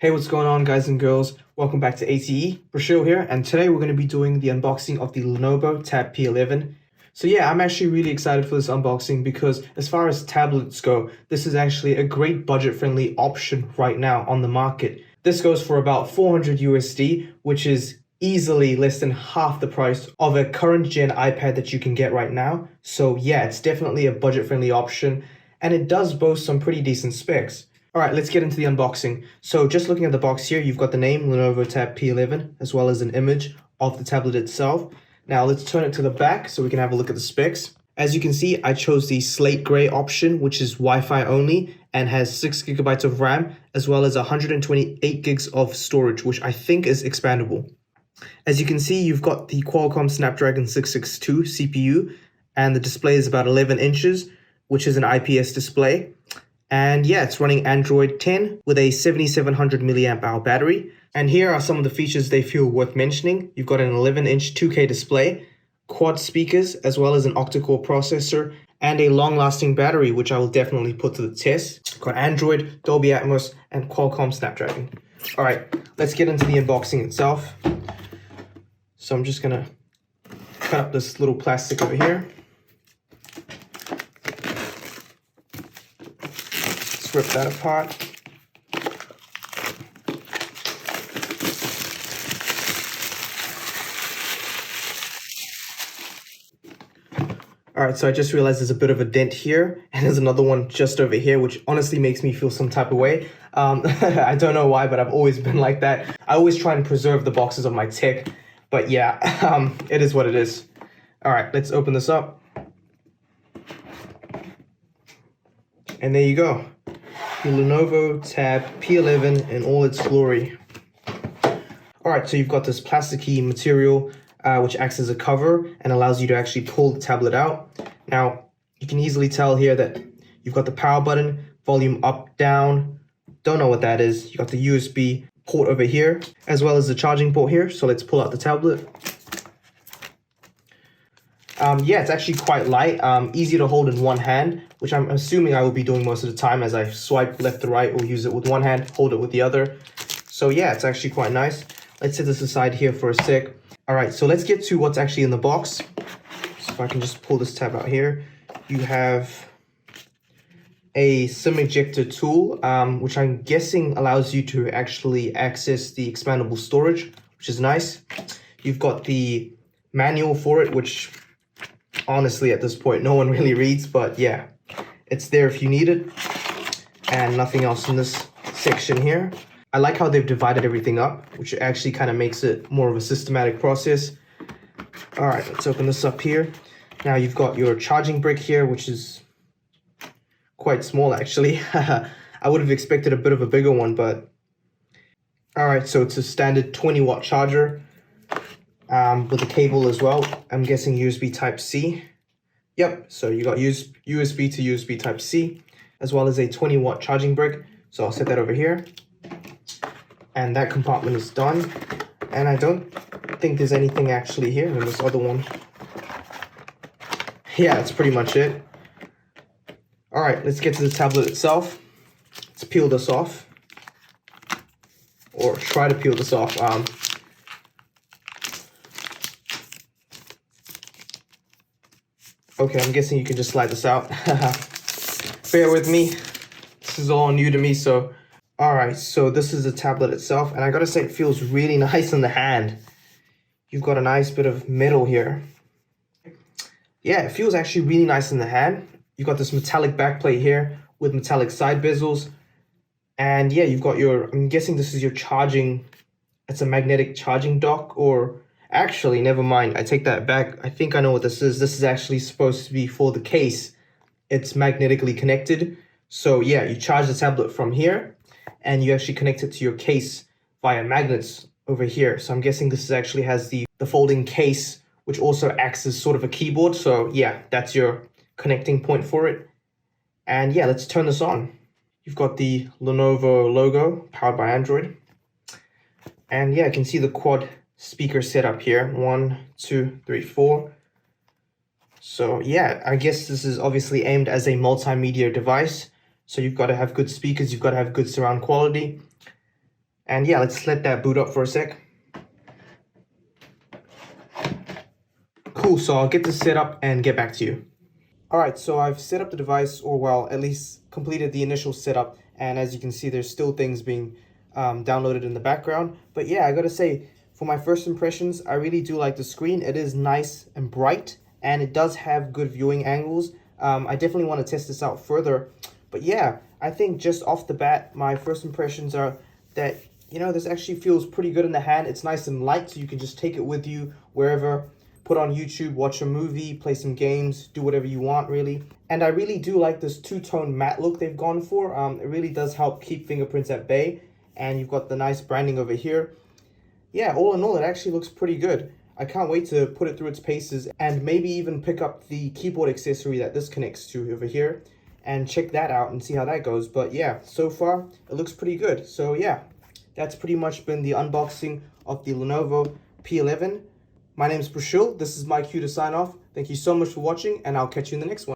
Hey, what's going on, guys and girls? Welcome back to ATE. Rachel here, and today we're going to be doing the unboxing of the Lenovo Tab P11. So yeah, I'm actually really excited for this unboxing because as far as tablets go, this is actually a great budget-friendly option right now on the market. This goes for about 400 USD, which is easily less than half the price of a current gen iPad that you can get right now. So yeah, it's definitely a budget-friendly option, and it does boast some pretty decent specs. All right, let's get into the unboxing. So just looking at the box here, you've got the name Lenovo Tab P11 as well as an image of the tablet itself. Now let's turn it to the back so we can have a look at the specs. As you can see, I chose the slate gray option, which is Wi-Fi only and has 6 GB of RAM as well as 128 gigs of storage, which I think is expandable. As you can see, you've got the Qualcomm Snapdragon 662 CPU and the display is about 11 inches, which is an IPS display. And yeah, it's running Android 10 with a 7700 milliamp hour battery. And here are some of the features they feel worth mentioning. You've got an 11-inch 2K display, quad speakers, as well as an octa-core processor, and a long-lasting battery, which I will definitely put to the test. You've got Android, Dolby Atmos, and Qualcomm Snapdragon. All right, let's get into the unboxing itself. So I'm just gonna cut up this little plastic over here. Rip that apart. All right, so I just realized there's a bit of a dent here, and there's another one just over here, which honestly makes me feel some type of way. I don't know why, but I've always been like that. I always try and preserve the boxes of my tech, but yeah, it is what it is. All right, let's open this up. And there you go. The Lenovo Tab P11 in all its glory. Alright, so you've got this plasticky material which acts as a cover and allows you to actually pull the tablet out. Now, you can easily tell here that you've got the power button, volume up, down. Don't know what that is. You've got the USB port over here, as well as the charging port here. So let's pull out the tablet. Yeah, it's actually quite light, easy to hold in one hand, which I'm assuming I will be doing most of the time as I swipe left to right or use it with one hand, hold it with the other. So yeah, it's actually quite nice. Let's set this aside here for a sec. All right, so let's get to what's actually in the box. So if I can just pull this tab out here, you have a SIM ejector tool, which I'm guessing allows you to actually access the expandable storage, which is nice. You've got the manual for it, which honestly, at this point, no one really reads, but yeah, it's there if you need it. And nothing else in this section here. I like how they've divided everything up, which actually kind of makes it more of a systematic process. All right, let's open this up here. Now you've got your charging brick here, which is quite small, actually. I would have expected a bit of a bigger one, but all right, so it's a standard 20-watt charger. With a cable as well. I'm guessing USB Type-C. Yep, so you got USB to USB Type-C, as well as a 20-watt charging brick. So I'll set that over here. And that compartment is done. And I don't think there's anything actually here in this other one. Yeah, that's pretty much it. All right, let's get to the tablet itself. Let's peel this off. Or try to peel this off. Okay, I'm guessing you can just slide this out. Bear with me. This is all new to me, so... Alright, so this is the tablet itself, and I gotta say it feels really nice in the hand. You've got a nice bit of metal here. Yeah, it feels actually really nice in the hand. You've got this metallic backplate here with metallic side bezels. And yeah, you've got your... I'm guessing this is your charging... It's a magnetic charging dock, or... Actually, never mind. I take that back. I think I know what this is. This is actually supposed to be for the case. It's magnetically connected. So yeah, you charge the tablet from here and you actually connect it to your case via magnets over here. So I'm guessing this actually has the folding case, which also acts as sort of a keyboard. So yeah, that's your connecting point for it. And yeah, let's turn this on. You've got the Lenovo logo, powered by Android. And yeah, I can see the quad speaker setup here. 1, 2, 3, 4. So yeah, I guess this is obviously aimed as a multimedia device. So you've got to have good speakers, you've got to have good surround quality. And yeah, let's let that boot up for a sec. Cool, so I'll get this set up and get back to you. Alright, so I've set up the device, or well, at least completed the initial setup, and as you can see, there's still things being downloaded in the background. But yeah, I gotta say, for my first impressions, I really do like the screen. It is nice and bright, and it does have good viewing angles. I definitely want to test this out further. But yeah, I think just off the bat, my first impressions are that, you know, this actually feels pretty good in the hand. It's nice and light, so you can just take it with you wherever. Put on YouTube, watch a movie, play some games, do whatever you want, really. And I really do like this two-tone matte look they've gone for. It really does help keep fingerprints at bay. And you've got the nice branding over here. Yeah, all in all, it actually looks pretty good. I can't wait to put it through its paces and maybe even pick up the keyboard accessory that this connects to over here and check that out and see how that goes. But yeah, so far, it looks pretty good. So yeah, that's pretty much been the unboxing of the Lenovo P11. My name is Prashil. This is my cue to sign off. Thank you so much for watching, and I'll catch you in the next one.